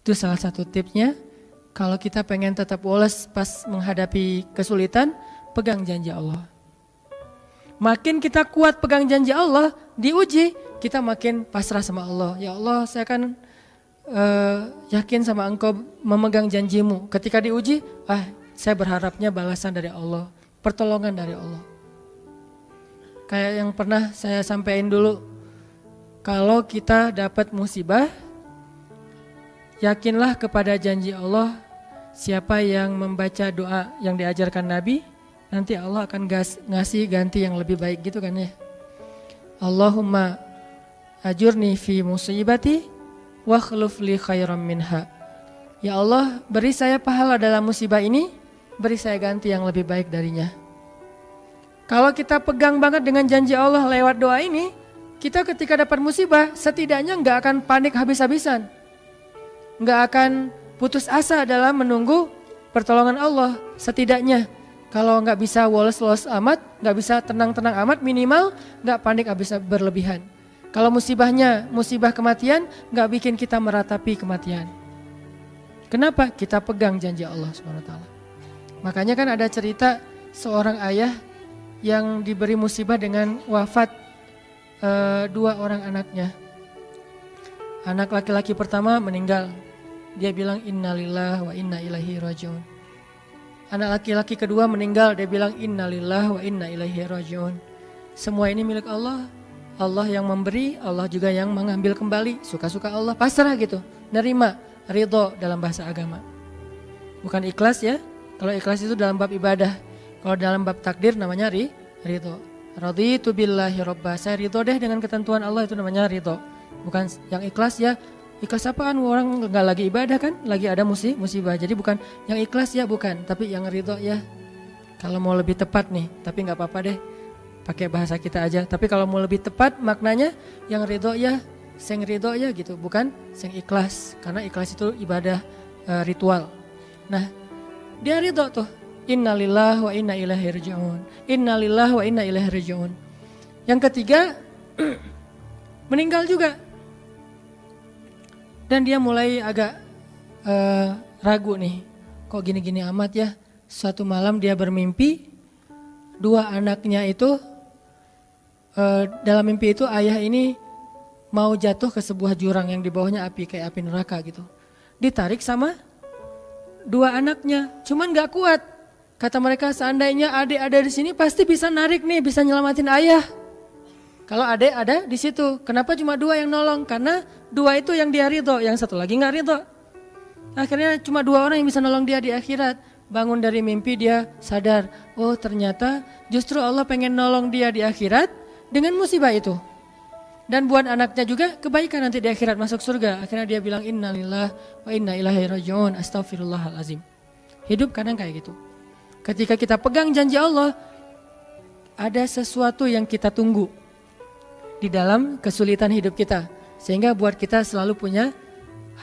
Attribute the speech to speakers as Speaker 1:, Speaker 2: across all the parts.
Speaker 1: Itu salah satu tipsnya. Kalau kita pengen tetap woles pas menghadapi kesulitan, pegang janji Allah. Makin kita kuat pegang janji Allah, diuji, kita makin pasrah sama Allah. Ya Allah, saya akan yakin sama Engkau memegang janjimu. Ketika diuji, saya berharapnya balasan dari Allah, pertolongan dari Allah. Kayak yang pernah saya sampaikan dulu, kalau kita dapat musibah, yakinlah kepada janji Allah. Siapa yang membaca doa yang diajarkan Nabi, nanti Allah akan ngasih ganti yang lebih baik gitu kan ya. Allahumma ajurni fi musibati wa khluf li khairam minha. Ya Allah, beri saya pahala dalam musibah ini, beri saya ganti yang lebih baik darinya. Kalau kita pegang banget dengan janji Allah lewat doa ini, kita ketika dapat musibah setidaknya nggak akan panik habis-habisan. Nggak akan putus asa dalam menunggu pertolongan Allah. Setidaknya kalau nggak bisa woles-woles amat, nggak bisa tenang-tenang amat, minimal nggak panik habis berlebihan. Kalau musibahnya musibah kematian, nggak bikin kita meratapi kematian. Kenapa? Kita pegang janji Allah SWT. Makanya kan ada cerita seorang ayah yang diberi musibah dengan wafat 2 orang anaknya. Anak laki-laki pertama meninggal. Dia bilang innalillahi wa inna ilaihi rajiun. Anak laki-laki kedua meninggal. Dia bilang innalillahi wa inna ilaihi rajiun. Semua ini milik Allah. Allah yang memberi, Allah juga yang mengambil kembali. Suka-suka Allah, pasrah gitu. Nerima, ridho dalam bahasa agama. Bukan ikhlas ya. Kalau ikhlas itu dalam bab ibadah. Kalau dalam bab takdir namanya ridho. Raditu billahi robba. Saya ridho deh dengan ketentuan Allah, itu namanya ridho. Bukan yang ikhlas ya. Ikhlas apaan? Orang gak lagi ibadah kan? Lagi ada musibah. Jadi bukan yang ikhlas ya, bukan. Tapi yang ridho ya. Kalau mau lebih tepat nih. Tapi gak apa-apa deh, pakai bahasa kita aja. Tapi kalau mau lebih tepat maknanya yang ridho ya, sing ridho ya gitu. Bukan sing ikhlas. Karena ikhlas itu ibadah ritual. Nah, dia ridho tuh. Innalillahi wa inna ilaihi raji'un. Innalillahi wa inna ilaihi raji'un. Yang ketiga meninggal juga. Dan dia mulai agak ragu nih. Kok gini-gini amat ya? Suatu malam dia bermimpi 2 anaknya itu dalam mimpi itu ayah ini mau jatuh ke sebuah jurang yang di bawahnya api, kayak api neraka gitu. Ditarik sama 2 anaknya, cuman gak kuat. Kata mereka, seandainya adik ada di sini pasti bisa narik nih, bisa nyelamatin ayah. Kalau adik ada di situ, kenapa cuma 2 yang nolong? Karena 2 itu yang dia ridho, yang satu lagi nggak ridho. Akhirnya cuma 2 orang yang bisa nolong dia di akhirat. Bangun dari mimpi dia sadar, oh ternyata justru Allah pengen nolong dia di akhirat dengan musibah itu. Dan buat anaknya juga kebaikan nanti di akhirat masuk surga. Akhirnya dia bilang innalillahi wa inna ilaihi raji'un, astaghfirullahalazim. Hidup kadang kayak gitu. Ketika kita pegang janji Allah, ada sesuatu yang kita tunggu di dalam kesulitan hidup kita. Sehingga buat kita selalu punya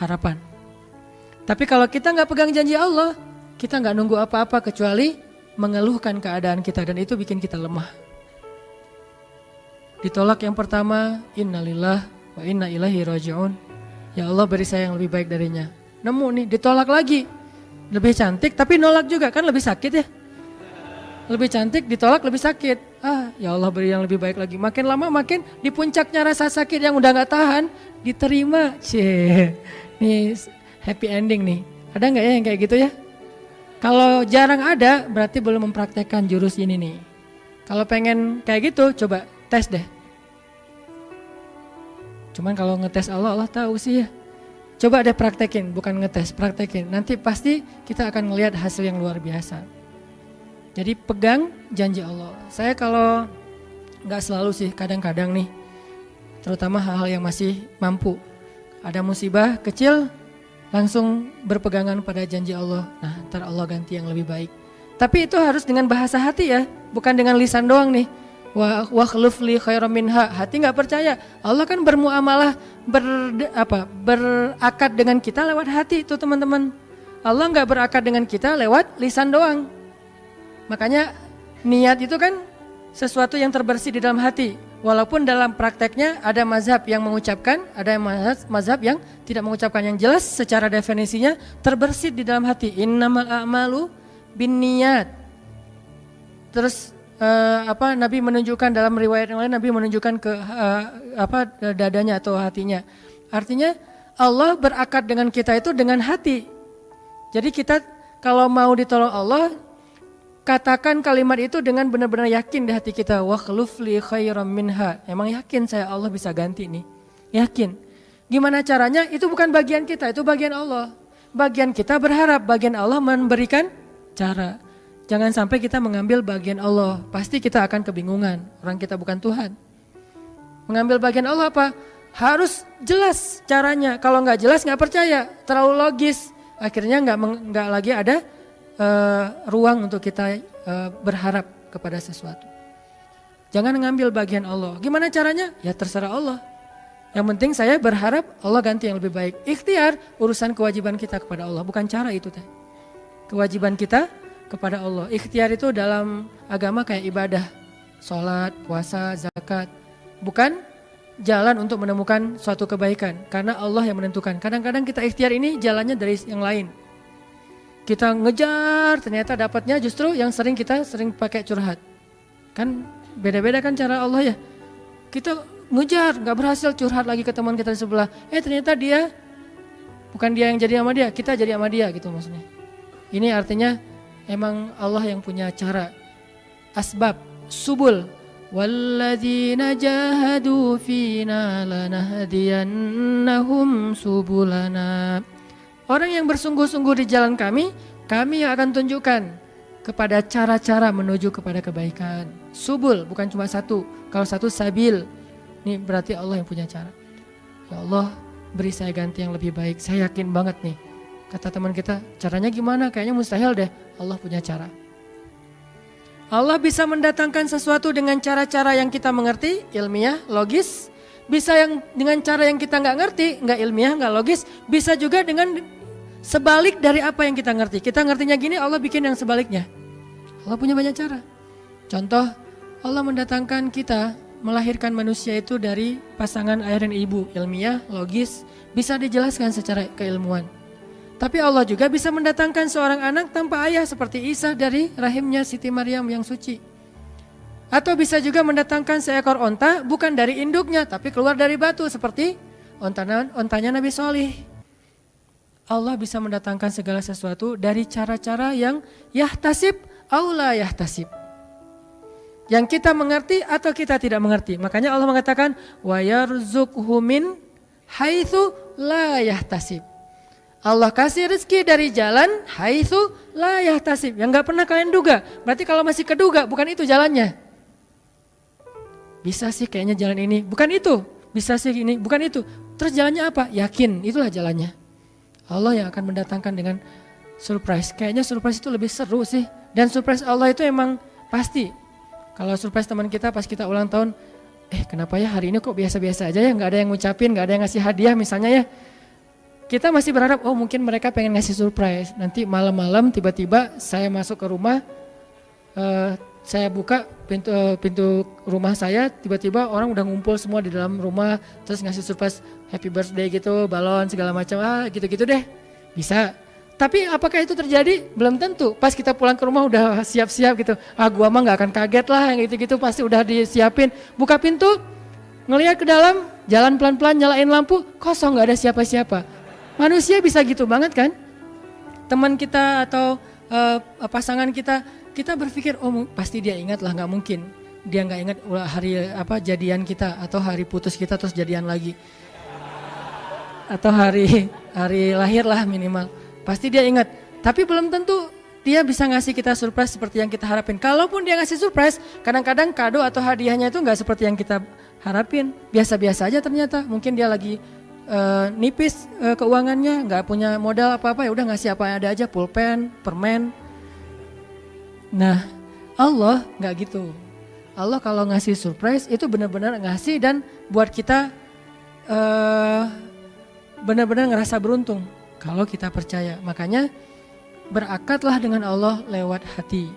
Speaker 1: harapan. Tapi kalau kita gak pegang janji Allah, kita gak nunggu apa-apa kecuali mengeluhkan keadaan kita. Dan itu bikin kita lemah. Ditolak yang pertama, innalillahi wa inna ilaihi raji'un. Ya Allah, beri saya yang lebih baik darinya. Nemu nih, ditolak lagi. Lebih cantik tapi nolak juga, kan lebih sakit ya. Lebih cantik ditolak lebih sakit. Ya Allah, beri yang lebih baik lagi. Makin lama makin di puncaknya rasa sakit yang udah gak tahan, diterima. Nih happy ending nih. Ada gak ya yang kayak gitu ya? Kalau jarang ada berarti belum mempraktekkan jurus ini nih. Kalau pengen kayak gitu coba tes deh. Cuman kalau ngetes Allah tahu sih ya. Coba deh praktekin, bukan ngetes, praktekin. Nanti pasti kita akan ngelihat hasil yang luar biasa. Jadi pegang janji Allah. Saya kalau gak selalu sih, kadang-kadang nih. Terutama hal-hal yang masih mampu. Ada musibah kecil, langsung berpegangan pada janji Allah. Nah, ntar Allah ganti yang lebih baik. Tapi itu harus dengan bahasa hati ya, bukan dengan lisan doang nih. Wa khluf li khairam minha. Hati gak percaya. Allah kan bermuamalah berakad dengan kita lewat hati itu teman-teman. Allah gak berakad dengan kita lewat lisan doang. Makanya niat itu kan sesuatu yang terbersih di dalam hati. Walaupun dalam prakteknya ada mazhab yang mengucapkan, ada mazhab yang tidak mengucapkan. Yang jelas secara definisinya terbersit di dalam hati. Innamal a'malu binniyat. Terus Nabi menunjukkan dalam riwayat yang lain, Nabi menunjukkan ke dadanya atau hatinya. Artinya Allah berakad dengan kita itu dengan hati. Jadi kita kalau mau ditolong Allah, katakan kalimat itu dengan benar-benar yakin di hati kita. Wa khlufli khairam minha. Emang yakin saya Allah bisa ganti nih. Yakin. Gimana caranya? Itu bukan bagian kita, itu bagian Allah. Bagian kita berharap, bagian Allah memberikan cara. Jangan sampai kita mengambil bagian Allah. Pasti kita akan kebingungan. Orang kita bukan Tuhan. Mengambil bagian Allah apa? Harus jelas caranya. Kalau nggak jelas nggak percaya. Terlalu logis. Akhirnya nggak lagi ada ruang untuk kita berharap kepada sesuatu. Jangan mengambil bagian Allah. Gimana caranya? Ya terserah Allah. Yang penting saya berharap Allah ganti yang lebih baik. Ikhtiar urusan kewajiban kita kepada Allah. Bukan cara itu teh. Kewajiban kita kepada Allah. Ikhtiar itu dalam agama kayak ibadah. Sholat, puasa, zakat. Bukan jalan untuk menemukan suatu kebaikan. Karena Allah yang menentukan. Kadang-kadang kita ikhtiar ini jalannya dari yang lain. Kita ngejar, ternyata dapatnya justru yang kita sering pakai curhat. Kan beda-beda kan cara Allah ya. Kita ngejar, gak berhasil, curhat lagi ke teman kita di sebelah. Ternyata dia, bukan dia yang jadi sama dia, kita jadi sama dia gitu maksudnya. Ini artinya emang Allah yang punya cara. Asbab, subul. Walladzina jahadu fina lanahdiyannahum subulana. Orang yang bersungguh-sungguh di jalan kami yang akan tunjukkan kepada cara-cara menuju kepada kebaikan. Subul bukan cuma satu. Kalau satu sabil. Ini berarti Allah yang punya cara. Ya Allah, beri saya ganti yang lebih baik. Saya yakin banget nih. Kata teman kita, caranya gimana? Kayaknya mustahil deh. Allah punya cara. Allah bisa mendatangkan sesuatu dengan cara-cara yang kita mengerti, ilmiah, logis. Bisa yang dengan cara yang kita nggak ngerti, nggak ilmiah, nggak logis. Bisa juga dengan sebalik dari apa yang kita ngerti. Kita ngertinya gini, Allah bikin yang sebaliknya. Allah punya banyak cara. Contoh, Allah mendatangkan kita, melahirkan manusia itu dari pasangan ayah dan ibu. Ilmiah, logis, bisa dijelaskan secara keilmuan. Tapi Allah juga bisa mendatangkan seorang anak tanpa ayah seperti Isa dari rahimnya Siti Maryam yang suci. Atau bisa juga mendatangkan seekor onta bukan dari induknya tapi keluar dari batu seperti ontanya Nabi Sholih. Allah bisa mendatangkan segala sesuatu dari cara-cara yang yahtasib au la yahtasib. Yang kita mengerti atau kita tidak mengerti. Makanya Allah mengatakan wa yarzuqhu min haitsu la yahtasib. Allah kasih rezeki dari jalan haitsu la yahtasib, yang enggak pernah kalian duga. Berarti kalau masih keduga bukan itu jalannya. Bisa sih kayaknya jalan ini, bukan itu. Bisa sih ini, bukan itu. Terus jalannya apa? Yakin, itulah jalannya. Allah yang akan mendatangkan dengan surprise. Kayaknya surprise itu lebih seru sih. Dan surprise Allah itu emang pasti. Kalau surprise teman kita pas kita ulang tahun, kenapa ya hari ini kok biasa-biasa aja ya, enggak ada yang ngucapin, enggak ada yang ngasih hadiah misalnya ya. Kita masih berharap, mungkin mereka pengen ngasih surprise. Nanti malam-malam tiba-tiba saya masuk ke rumah, saya buka pintu rumah saya, tiba-tiba orang udah ngumpul semua di dalam rumah, terus ngasih surprise happy birthday gitu, balon segala macam, gitu-gitu deh. Bisa. Tapi apakah itu terjadi? Belum tentu. Pas kita pulang ke rumah udah siap-siap gitu. Gua mah gak akan kaget lah, yang gitu-gitu pasti udah disiapin. Buka pintu, ngelihat ke dalam, jalan pelan-pelan, nyalain lampu, kosong, gak ada siapa-siapa. Manusia bisa gitu banget kan? Teman kita atau pasangan kita berpikir pasti dia ingat lah, nggak mungkin dia nggak ingat hari jadian kita atau hari putus kita terus jadian lagi atau hari lahir lah minimal, pasti dia ingat. Tapi belum tentu dia bisa ngasih kita surprise seperti yang kita harapin. Kalaupun dia ngasih surprise, kadang-kadang kado atau hadiahnya itu nggak seperti yang kita harapin, biasa-biasa aja ternyata. Mungkin dia lagi nipis keuangannya, nggak punya modal apa-apa, ya udah ngasih apa yang ada aja, pulpen, permen. Nah, Allah nggak gitu. Allah kalau ngasih surprise itu benar-benar ngasih dan buat kita benar-benar ngerasa beruntung kalau kita percaya. Makanya berakatlah dengan Allah lewat hati.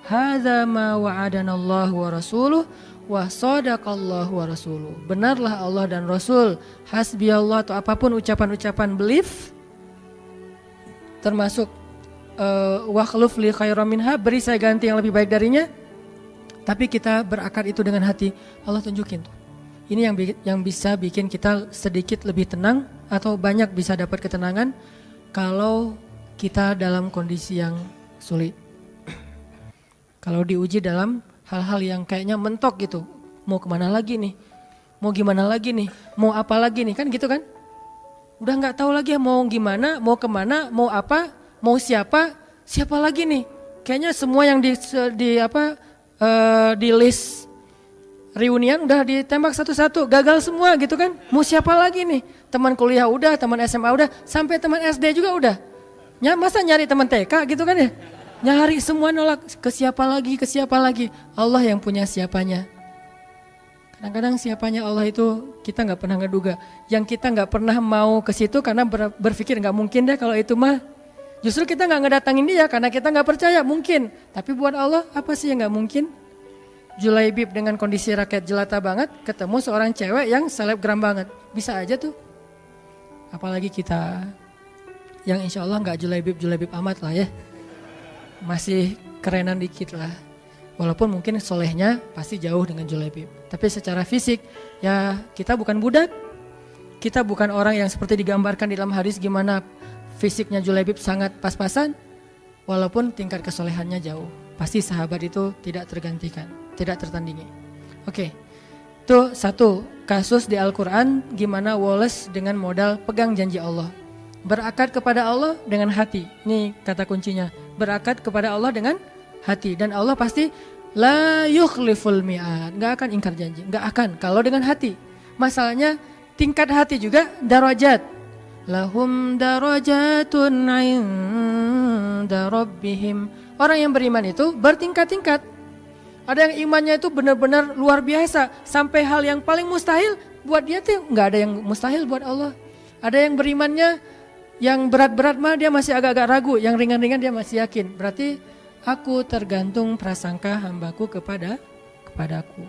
Speaker 1: Hadza ma wa'adanallahu wa rasuluh wa shadaqallahu wa rasuluh. Benarlah Allah dan Rasul. Hasbiyallah atau apapun ucapan-ucapan belief, termasuk wakhluf li khairam minha, beri saya ganti yang lebih baik darinya. Tapi kita berakar itu dengan hati. Allah tunjukin tuh. Ini yang bisa bikin kita sedikit lebih tenang atau banyak bisa dapat ketenangan kalau kita dalam kondisi yang sulit. Kalau diuji dalam hal-hal yang kayaknya mentok gitu. Mau kemana lagi nih? Mau gimana lagi nih? Mau apa lagi nih? Kan gitu kan? Udah gak tahu lagi mau gimana, mau kemana, mau apa, mau siapa lagi nih? Kayaknya semua yang di list reunian udah ditembak satu-satu, gagal semua gitu kan? Mau siapa lagi nih? Teman kuliah udah, teman SMA udah, sampai teman SD juga udah. Masa nyari teman TK gitu kan ya? Nyari semua nolak, ke siapa lagi? Allah yang punya siapanya. Kadang-kadang siapanya Allah itu kita nggak pernah ngeduga. Yang kita nggak pernah mau ke situ karena berpikir nggak mungkin deh kalau itu mah. Justru kita nggak ngedatangin dia karena kita nggak percaya mungkin. Tapi buat Allah apa sih yang nggak mungkin? Julaibib dengan kondisi rakyat jelata banget ketemu seorang cewek yang selebgram banget. Bisa aja tuh. Apalagi kita yang insya Allah nggak Julaibib amat lah ya. Masih kerenan dikit lah. Walaupun mungkin solehnya pasti jauh dengan Julaibib. Tapi secara fisik ya kita bukan budak. Kita bukan orang yang seperti digambarkan di dalam hadis gimana fisiknya Julaibib sangat pas-pasan. Walaupun tingkat kesolehannya jauh. Pasti sahabat itu tidak tergantikan, tidak tertandingi. Oke, itu satu kasus di Al-Quran gimana Wallace dengan modal pegang janji Allah. Berakad kepada Allah dengan hati. Ini kata kuncinya. Berakad kepada Allah dengan hati. Dan Allah pasti la yukhliful mi'ad. Gak akan ingkar janji. Gak akan. Kalau dengan hati. Masalahnya tingkat hati juga darajat. Lahum darajatun inda rabbihim. Orang yang beriman itu bertingkat-tingkat. Ada yang imannya itu benar-benar luar biasa. Sampai hal yang paling mustahil buat dia tuh gak ada yang mustahil buat Allah. Ada yang berimannya yang berat-berat mah dia masih agak-agak ragu. Yang ringan-ringan dia masih yakin. Berarti aku tergantung prasangka hambaku kepadaku.